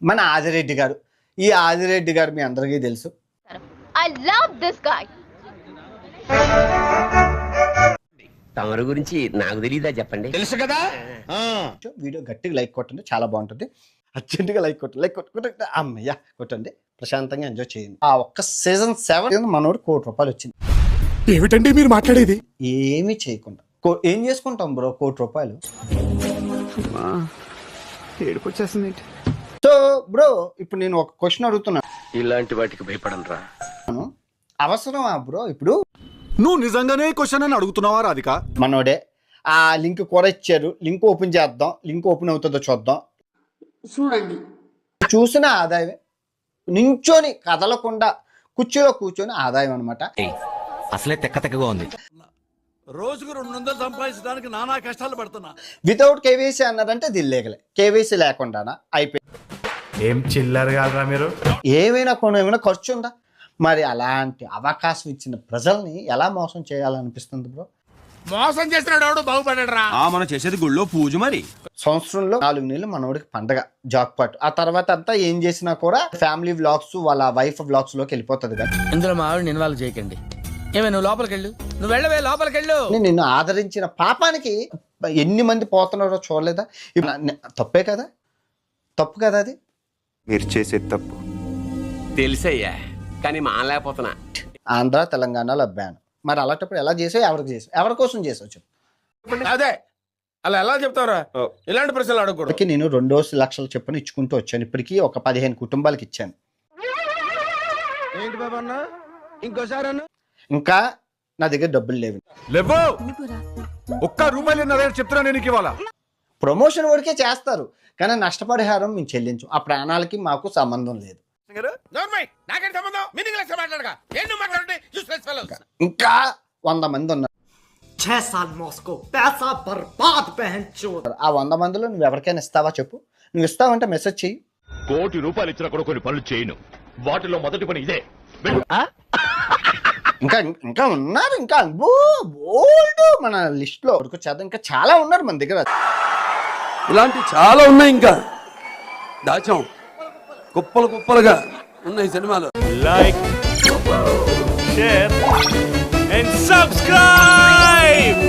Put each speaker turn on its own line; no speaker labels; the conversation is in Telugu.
మన ఆదిరెడ్డి గారు. ఈ ఆదిరెడ్డి గారు మీ అందరికీ తెలుసు.
I love this guy.
తమరి గురించి నాకు తెలీదా చెప్పండి.
తెలుసు కదా.
వీడియో గట్టిగా లైక్ కొట్టండి, చాలా బాగుంటుంది. అర్జెంటుగా లైక్ కొట్టండి, అమ్మయ్య కొట్టండి, ప్రశాంతంగా ఎంజాయ్ చేయండి. ఆ ఒక్క సీజన్ 7 మనోడు ₹1 కోటి వచ్చింది.
ఏమిటండి మీరు మాట్లాడేది?
ఏమీ చేయకుండా ఏం చేసుకుంటాం బ్రో ₹1 కోటి.
ఏడుపొచ్చేస్తుంది.
సో బ్రో ఇప్పుడు నేను ఒక క్వశ్చన్ అడుగుతున్నాను,
ఇలాంటి వాటికి భయపడనురా.
అవసరమా బ్రో? ఇప్పుడు
నువ్వు నిజంగానే క్వశ్చన్ అని అడుగుతున్నావా రాధిక?
మనోడే ఆ లింక్ కూడా ఇచ్చారు, లింక్ ఓపెన్ చేద్దాం, లింక్ ఓపెన్ అవుతుందో చూద్దాం.
చూడండి,
చూసిన ఆదాయం నించొని కదలకుండా కుర్చీలో కూర్చొని ఆదాయం అనమాట.
అసలే తెక్కగా ఉంది.
రోజుకు 200 సంపాదించడానికి నానా కష్టాలు పడుతున్నా.
వితౌట్ కేవైసీ అన్నారంటే ఇది ఇల్లీగలే. కేవైసీ లేకుండానా అయిపోయింది.
ఏం చిల్లర్ కాదురా మీరు.
ఏమైనా ఖర్చు ఉందా? మరి అలాంటి అవకాశం ఇచ్చిన ప్రజల్ని ఎలా మోసం చేయాలనిపిస్తుంది బ్రో?
మోసం చేసినాడు బాగుపడ్డాడు రా.
మనం చేసేది గుళ్ళో పూజ. మరి
సంవత్సరంలో 4 నెలలు మనోడికి పండగ జాక్ పాట్. ఆ తర్వాత అంతా ఏం చేసినా కూడా ఫ్యామిలీ వ్లాగ్స్, వాళ్ళ వైఫ్ వ్లాగ్స్ లోకి వెళ్ళిపోతుంది కదా.
ఇందులో మా ఆవిడని ఇన్వాల్వ్ చేయకండి. ఏమే నువ్వు లోపలికి వెళ్ళు, నువ్వు వెళ్ళవే లోపలికి వెళ్ళు.
నిన్ను ఆదరించిన పాపానికి ఎన్ని మంది పోతున్నారో చూడలేదా? తప్పే కదా, తప్పు కదా అది.
మీరు చేసే తప్పు
తెలుసయ్యా, కానీ మానలేకపోతున్నా.
ఆంధ్ర తెలంగాణలో బ్యాన్. మరి అలాంటప్పుడు ఎలా చేసావు? ఎవరి కోసం చేసావు చెప్పు.
అదే అలా ఎలా చెప్తావురా? ఇలాంటి ప్రశ్నలు అడగకూడదు.
ఇప్పటికీ నేను 2 లక్షల చొప్పున ఇచ్చుకుంటూ వచ్చాను. ఇప్పటికీ ఒక 15 కుటుంబాలకి ఇచ్చాను.
ఏంటి బాబా అన్న, ఇంకోసారి అన్న.
ఇంకా నా దగ్గర డబ్బులు లేవు.
లేవో ₹1 చెప్తున్నా నేను ఇవాళ.
ప్రమోషన్ వరకే చేస్తారు, కానీ నష్టపరిహారం మేము చెల్లించు. ఆ ప్రాణాలకి మాకు సంబంధం లేదు.
నాకేం సంబంధం? మీనింగ్ లెస్ మాట్లాడగా ఏం మాట్లాడండి.
ఇంకా 100 మంది ఉన్నారు.
6 साल मॉस्को पैसा बर्बाद बहन चोद.
ఆ 100 మందిలో నువ్వు ఎవరికైనా ఇస్తావా చెప్పు? నువ్వు ఇస్తావంటే మెసేజ్ చెయ్యి.
₹1 ఇచ్చినా కూడా కొన్ని పనులు చేయను. వాటిలో మొదటి పని ఇదే.
ఇంకా ఉన్నారు, ఇంకా బోల్డ్ మన లిస్ట్ లో చేద్దాం. ఇంకా చాలా ఉన్నారు మన దగ్గర.
ఇలాంటి చాలా ఉన్నాయి, ఇంకా దాచాం కుప్పలుగా ఉన్నాయి సినిమాలు.
Like, share and subscribe.